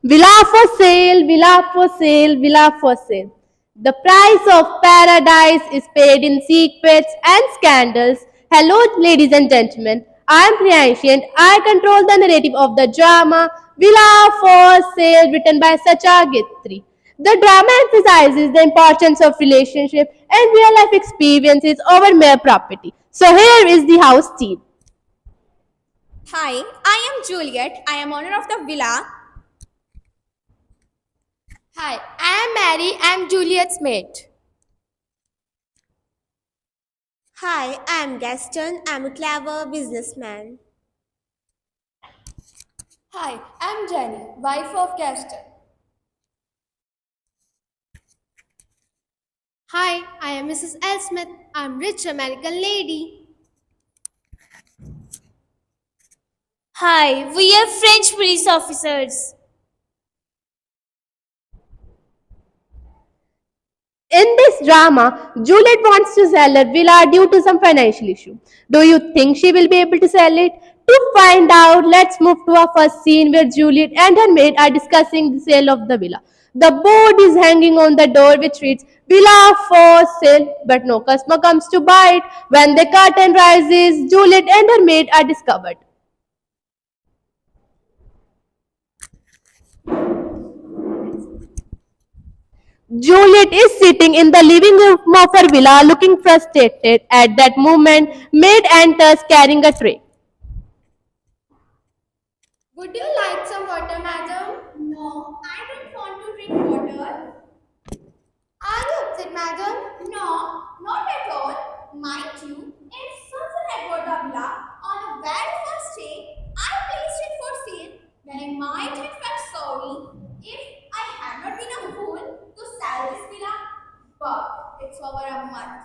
Villa for sale, villa for sale, villa for sale. The price of paradise is paid in secrets and scandals. Hello, ladies and gentlemen. I am Priyanshi and I control the narrative of the drama Villa for Sale written by Sacha Gitri. The drama emphasizes the importance of relationship and real life experiences over mere property. So here is the house team. Hi, I am Juliet. I am owner of the villa. Hi, I am Mary. I am Juliet's mate. Hi, I am Gaston. I am a clever businessman. Hi, I am Jenny, wife of Gaston. Hi, I am Mrs. L. Smith. I'm rich American lady. Hi, we are French police officers. In this drama, Juliet wants to sell her villa due to some financial issue. Do you think she will be able to sell it? To find out, let's move to our first scene where Juliet and her maid are discussing the sale of the villa. The board is hanging on the door which reads Villa for sale, but no customer comes to buy it. When the curtain rises, Juliet and her maid are discovered. Juliet is sitting in the living room of her villa looking frustrated. At that moment, maid enters carrying a tray. Would you like some water, madam? No, I don't want to drink water. Are you upset, madam? No, not at all. Mind you, it's such an Agoda villa. On the very first day, I placed it for sale when I might have felt sorry if I had not been a fool to sell this villa. But it's over a month.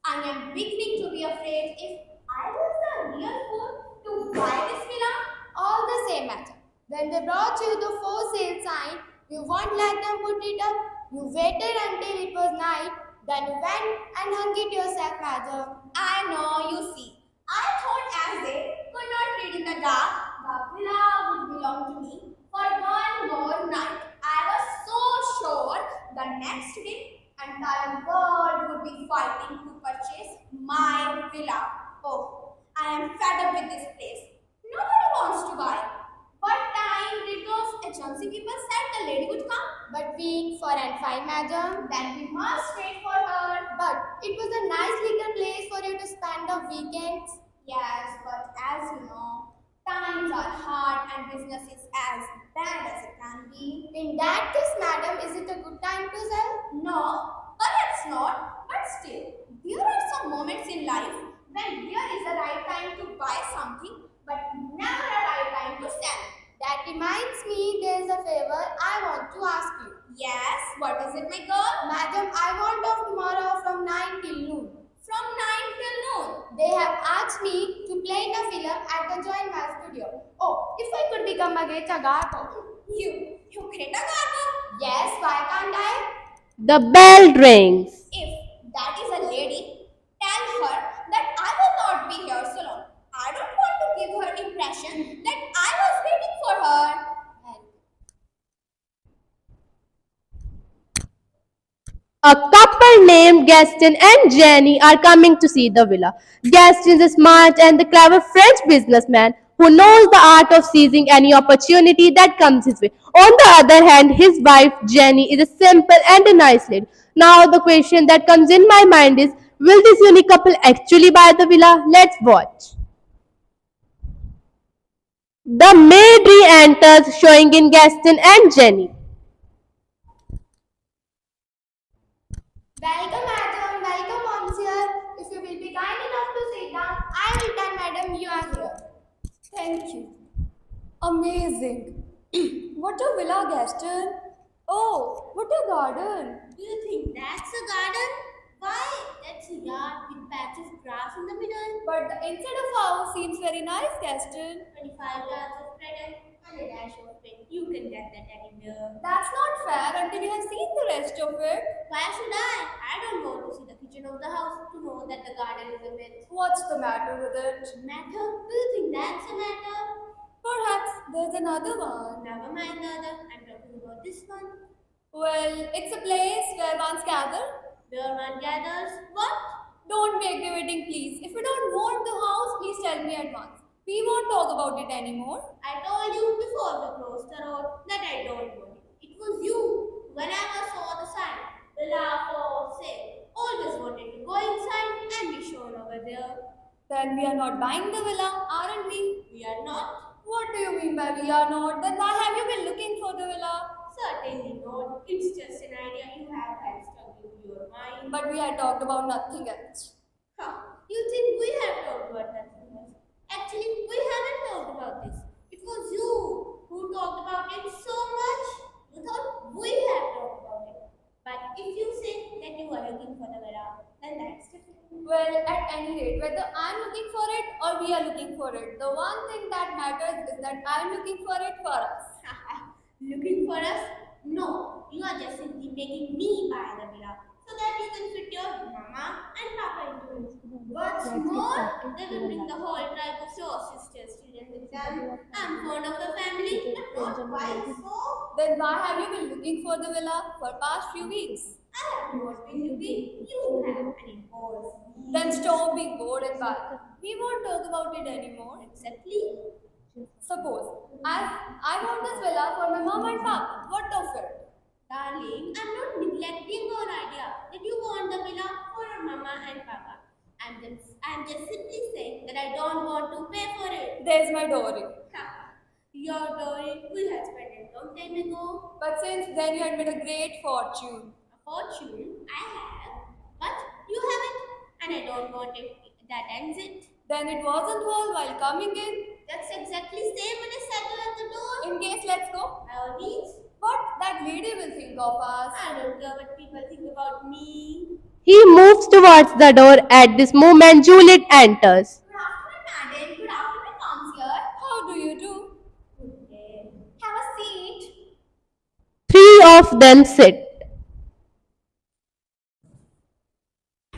I am beginning to be afraid if I was the real fool to buy this villa. All the same, madam. When they brought you the for sale sign, you won't let them put it up. You waited until it was night, then you went and hung it yourself, madam. I know, you see. I thought as they could not read in the dark, the villa would belong to me for one more night. I was so sure the next day entire world would be fighting to purchase my villa. Oh, I am fed up with this place. Nobody wants to buy. What time did those agency people said the lady would come? But week 4 and 5, madam. Then we must wait for her. But it was a nice little place for you to spend the weekends. Yes, but as you know, times are hard and business is as bad as it can be. In that case, madam, is it a good time to sell? No, perhaps not, but still, there are some moments in life when there is a right time to buy something, but never a right time to sell. That reminds me, there's a favor I want to ask you. Yes, what is it, my girl? Madam, I want off tomorrow from 9 till noon. From 9 till noon. They have asked me to play in a film at the Joint Mass Studio. Oh, if I could become a Greta Garbo. You Greta Garbo? Yes, why can't I? The bell rings. If that is a lady, tell her that I will not be here so long. I don't want to give her impression that I was waiting for her. A couple named Gaston and Jenny are coming to see the villa. Gaston is a smart and the clever French businessman who knows the art of seizing any opportunity that comes his way. On the other hand, his wife Jenny is a simple and a nice lady. Now the question that comes in my mind is, will this unique couple actually buy the villa? Let's watch. The maid re-enters showing in Gaston and Jenny. Welcome, madam. Welcome, monsieur. If you will be kind enough to sit down, I will tell madam you are here. Thank you. Amazing. What a villa, Gaston. Oh, what a garden. Do you think that's a garden? Why, that's a yard with patch of grass in the middle. But the inside of house seems very nice, Gaston. 25 yards of credit and a dash of paint. You can get that anywhere. That's not fair until you have seen the rest of it. Why should I? I don't want to see the kitchen of the house to know that the garden is a myth. What's the matter with it? Matter? Do you think that's a matter? Perhaps there's another one. Never mind the other. I'm talking about this one. Well, it's a place where one's gather. Where one gathers what? Don't be aggravating, please. If you don't want the house, please tell me at once. We won't talk about it anymore. I told you before we closed the road that I don't want it. It was you. Whenever saw the sign, villa for sale, always wanted to go inside and be shown over there. Then we are not buying the villa, aren't we? We are not. What do you mean by we are not? Then why have you been looking for the villa? Certainly not. It's just an idea you have had stuck into your mind. But we had talked about nothing else. You think we have talked about nothing else? Actually, we haven't talked about this. It was you who talked about it so much. You thought we have talked about it. But if you say that you are looking for the villa, then that's different. Well, at any rate, whether I'm looking for it or we are looking for it, the one thing that matters is that I'm looking for it for us. Looking for us? No, you are just simply making me buy the villa so that you can fit your mama and papa into it. What's more, they will bring the whole tribe of your sister's children with them. I'm fond of the family, but not quite so. Then why have you been looking for the villa for past few weeks? I have not been looking, you have, and it bores me. Then stop being bored and buy. We won't talk about it anymore. Exactly. Suppose, as I want this villa for my mom and papa, what of it? Darling, I'm not neglecting your idea that you want the villa for your mama and papa. I'm just simply saying that I don't want to pay for it. There's my Dory. Your Dory we had spent a long time ago. But since then you had made a great fortune. A fortune I have, but you haven't, and I don't want it. That ends it. Then it wasn't all while coming in. That's exactly same when I sat at the door. In case, let's go. By all means, What that lady will think of us. I don't care what people think about me. He moves towards the door. At this moment, Juliet enters. Good afternoon, madam. Good afternoon, concierge. How do you do? Good day. Have a seat. Three of them sit.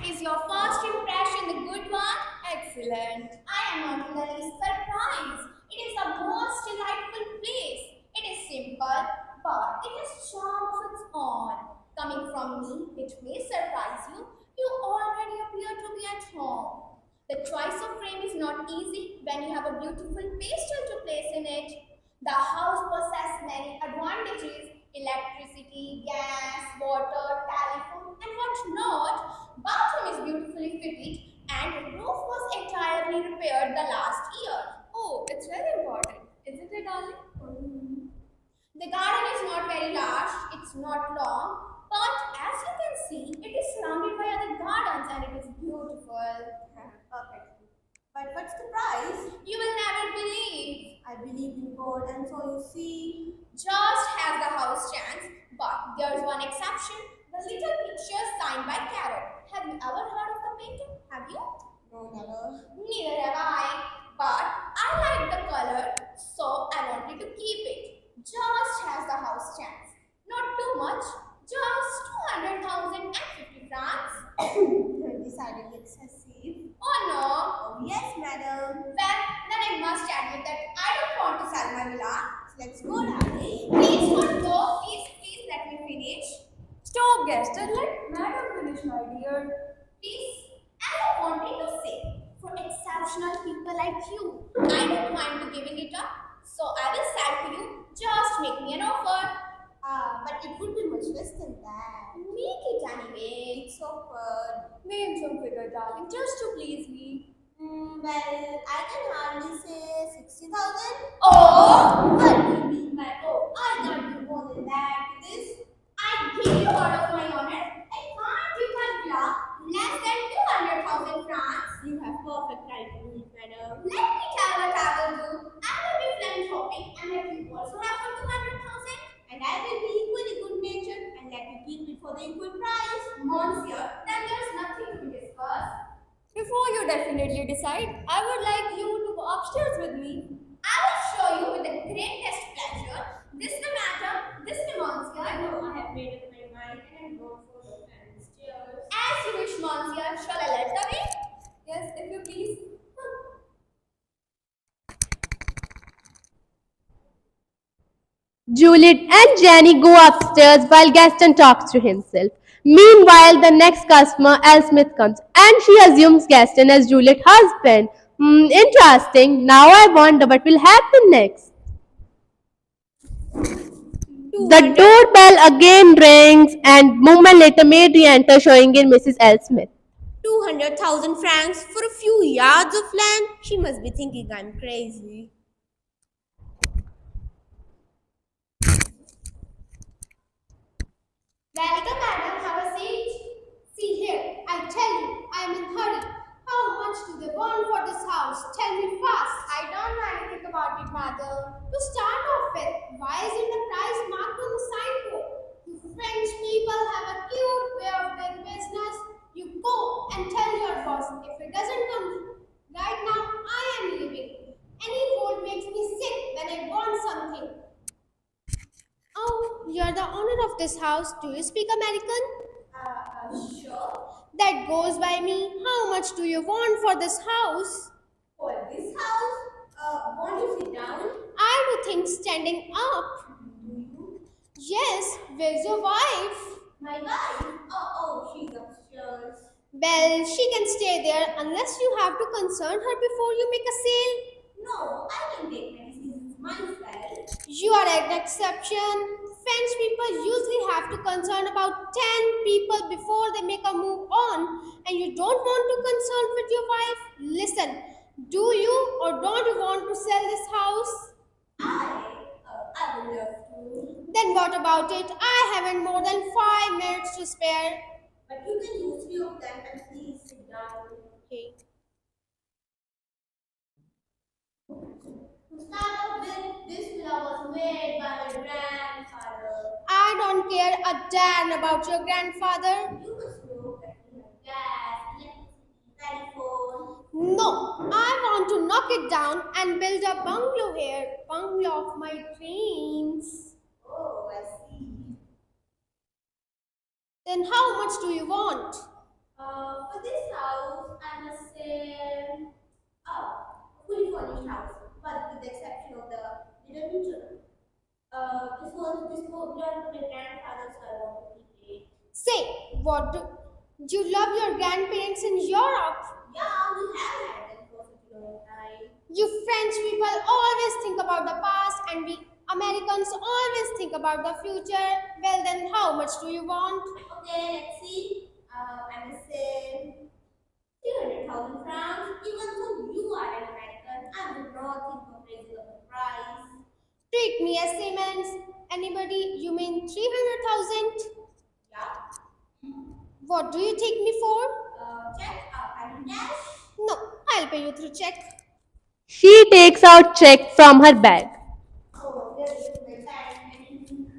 Is your first impression the good one? Excellent. I am not in the least surprised. It is the most delightful place. It is simple, but it has charm of its own. Coming from me, it may surprise you. You already appear to be at home. The choice of frame is not easy when you have a beautiful pastel to place in it. The house possesses many advantages: electricity, gas, water, telephone, and what not. Bathroom is beautifully fitted and roof was entirely repaired the last year. Oh, it's very important, isn't it, darling? The garden is not very large, it's not long, but as you can see, it is surrounded by other gardens and it is beautiful. Perfectly. But what's the price? You will never believe. I believe in God, and so you see. Just has the house stands, but there's one exception. The little picture signed by Carol. Have you ever heard of the painting? Have you? No, never. Neither have I. But I like the color, so I wanted to keep it. Just as the house stands. Not too much, just 200,050 francs. Decidedly excessive. Oh no. Oh yes, madam. Well, then I must admit that I don't want to sell my villa. So let's go, darling. Please don't go. Please let me finish. Stop, Gaston. Let madam finish, my dear. Please, as I wanted to say, for exceptional people like you, I don't mind to giving it up. So I will sell to you. Just make me an offer. But it would be much less than that. Make it anyway. It's offered. Name some figure, darling, just to please me. Well, I can hardly say 60,000. Oh! What do you mean by oh? I can't do more than that to this. I give you word of my honor. I can't give my villa less than 200,000 francs. You have perfect right to do it, madam. Let me tell what I will do. I will be philanthropic and let you also have for 200,000. And I will be equally good natured and let you keep it for the equal price. Monsieur, then there's nothing to discuss. Before you definitely decide, I would like you to go upstairs with me. I will show you with the greatest pleasure. This the matter, this the monsieur. I know I have made up my mind and I'm going for the fancy stairs. As you wish, monsieur. Shall I let the way? Yes, if you please. Juliet and Jenny go upstairs while Gaston talks to himself. Meanwhile, the next customer, Elsmith, comes and she assumes Gaston as Juliet's husband. Interesting. Now I wonder what will happen next. The doorbell again rings and moment later maid re-enters showing in Mrs. Elsmith. 200,000 francs for a few yards of land? She must be thinking I'm crazy. Welcome, madam. Have a seat. See here. I tell you, I am in hurry. How much do they want for this house? Tell me fast. I don't know anything about it, madam. To start off with, why isn't the price marked on the signboard? You French people have a cute way of doing business. You go and tell your boss. If it doesn't come right now, I am leaving. Any word makes me sick when I want something. Oh, you're the owner of this house. Do you speak American? Sure. That goes by me. How much do you want for this house? For this house, won't you sit down? I do think standing up. Yes, where's your wife? My wife? She's upstairs. Well, she can stay there unless you have to concern her before you make a sale. No, I can take my decisions myself. You are an exception. French people usually have to concern about 10 people before they make a move on, and you don't want to consult with your wife? Listen, do you or don't you want to sell this house? I would love to. Then what about it? I haven't more than 5 minutes to spare. But you can use few of them and please sit down. Okay. To start off with, this villa was made by my grandfather. I don't care a damn about your grandfather. You must know that we have gas, electricity, telephone. No, I want to knock it down and build a bungalow here. Bungalow of my dreams. Oh, I see. Then how much do you want? For this house, I must say, fully furnished house, but with the exception of the little kitchen. This was done to my grandfather, so I want to keep it. Say, what do you love your grandparents in Europe? Yeah, we have had them for such a long time. You French people always think about the past and we Americans always think about the future. Well then, how much do you want? Okay, let's see. I must say 300,000 francs. Even though you are an American, I would not think of raising up the price. Treat me as same as anybody. You mean 300,000? Yeah. What do you take me for? Check. I mean cash. No, I'll pay you through check. She takes out check from her bag. Oh, there is my time.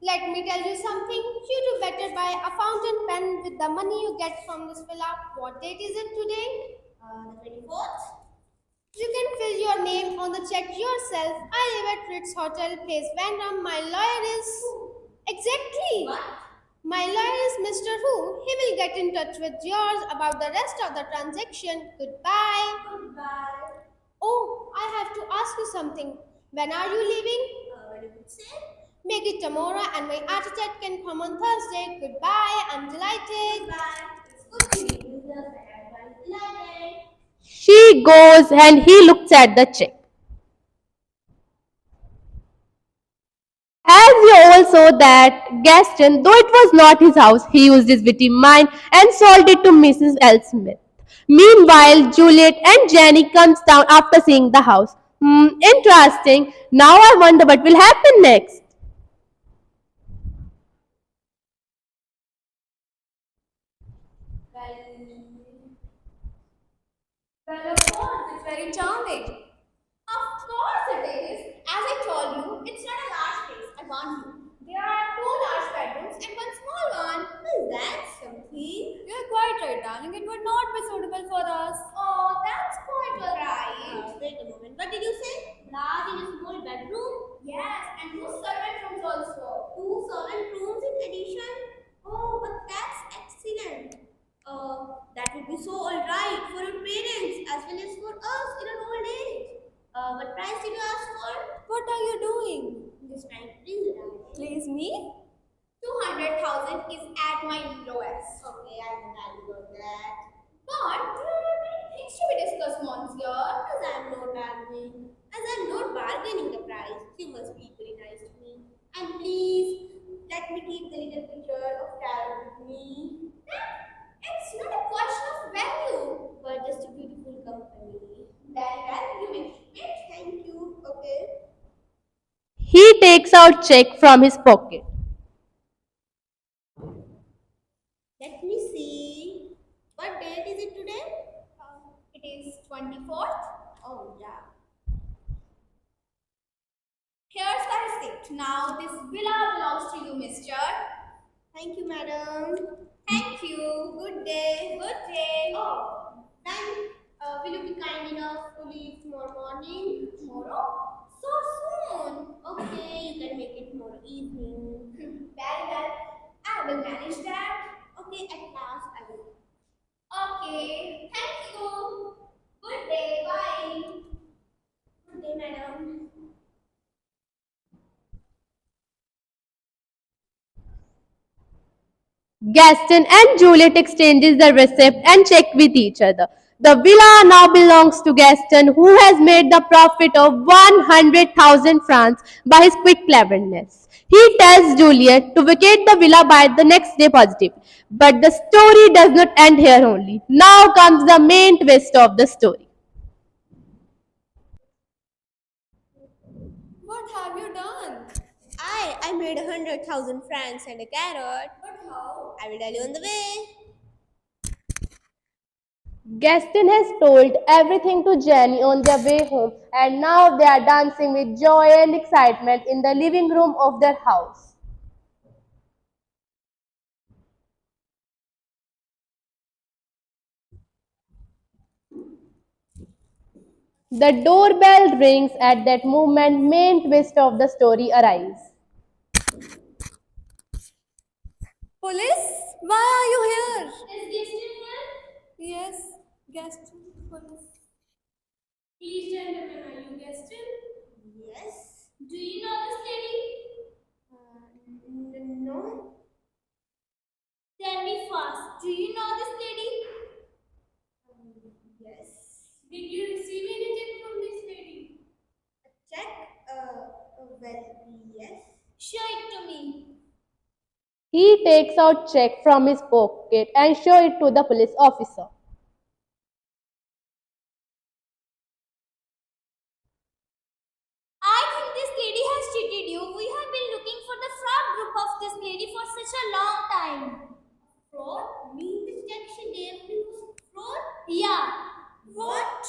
Let me tell you something. You do better buy a fountain pen with the money you get from this villa. What date is it today? The 24th. You can fill your name on the check yourself. I live at Ritz Hotel, Place Vandam. My lawyer is... Exactly. What? My lawyer is Mr. Who. He will get in touch with yours about the rest of the transaction. Goodbye. Goodbye. Oh, I have to ask you something. When are you leaving? What you would say? Make it tomorrow and my architect can come on Thursday. Goodbye. I'm delighted. Goodbye. It's good to meet you, but everyone is delighted. She goes and he looks at the check. As you all saw that Gaston, though it was not his house, he used his witty mind and sold it to Mrs. Elsmith. Meanwhile, Juliet and Jenny comes down after seeing the house. Interesting. Now I wonder what will happen next. Well, of course, it's very charming. Of course it is. As I told you, it's not a large place. I want you. There are 2 large bedrooms and 1 small one. Is that something? You're quite right, darling. It would not be suitable for us. Oh, that's quite alright. Wait a moment. What did you say? Large and a small bedroom? Yes, and 2 servant rooms also. 2 servant rooms in addition? Oh, but that's excellent. That would be so alright for your parents as well as for us in an old age. What price did you ask for? for? What are you doing? Just trying to please you. Please me? 200,000 is at my lowest. Okay, I know that you got that. But there are many things to be discussed, Monsieur. As I am not arguing, as I am not bargaining the price, you must be equally nice to me. And please, let me keep the little picture of tarot with me. It's not a question of value, but just a beautiful company. Very well, you may keep it. Thank you. Okay. He takes out check from his pocket. Let me see. What date is it today? It is 24th. Oh, yeah. Here's the receipt. Now, this villa belongs to you, mister. Thank you, madam. Thank you. Good day. Good day. Oh, then will you be kind enough to leave tomorrow morning? Tomorrow? So soon. Okay, you can make it tomorrow evening. Very well. I will manage that. Okay, at last I will. Okay, thank you. Good day. Bye. Good day, madam. Gaston and Juliet exchanges the receipt and check with each other. The villa now belongs to Gaston, who has made the profit of 100,000 francs by his quick cleverness. He tells Juliet to vacate the villa by the next day positively. But the story does not end here only. Now comes the main twist of the story. What have you done? I made 100,000 francs and a carrot. But how? I will tell you on the way. Gaston has told everything to Jenny on their way home, and now they are dancing with joy and excitement in the living room of their house. The doorbell rings. At that moment, main twist of the story arrives. Police? Why are you here? Is Gaston here? Yes, Gaston. Police. Please, gentlemen, are you Gaston? Yes. Do you know this lady? No. Tell me fast. Do you know this lady? Yes. Did you receive any check from this lady? A check? Well, yes. Show it to me. He takes out check from his pocket and shows it to the police officer. I think this lady has cheated you. We have been looking for the fraud group of this lady for such a long time. Fraud? Mean this check she gave me was fraud? Yeah. What?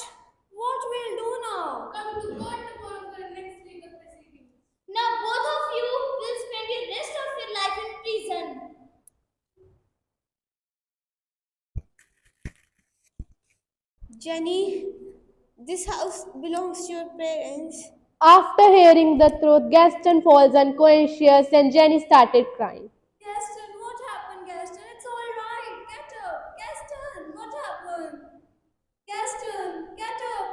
What we'll do now? Come to court tomorrow for the next legal proceedings. Now both of you will spend the rest of your life in prison. Jenny, this house belongs to your parents. After hearing the truth, Gaston falls unconscious and Jenny started crying. Gaston, what happened, Gaston? It's all right. Get up. Gaston, what happened? Gaston, get up.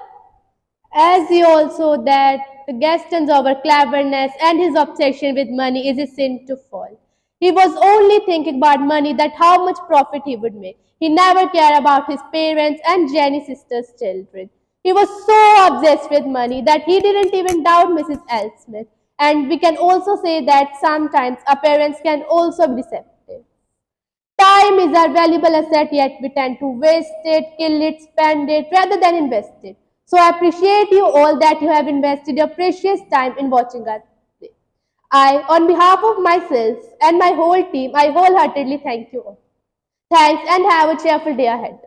As he also that Gaston's over cleverness and his obsession with money is his sin to fall. He was only thinking about money, that how much profit he would make. He never cared about his parents and Jenny's sister's children. He was so obsessed with money that he didn't even doubt Mrs. L. Smith. And we can also say that sometimes our parents can also be deceptive. Time is our valuable asset, yet we tend to waste it, kill it, spend it rather than invest it. So I appreciate you all that you have invested your precious time in watching us today. I, on behalf of myself and my whole team, I wholeheartedly thank you all. Thanks and have a cheerful day ahead.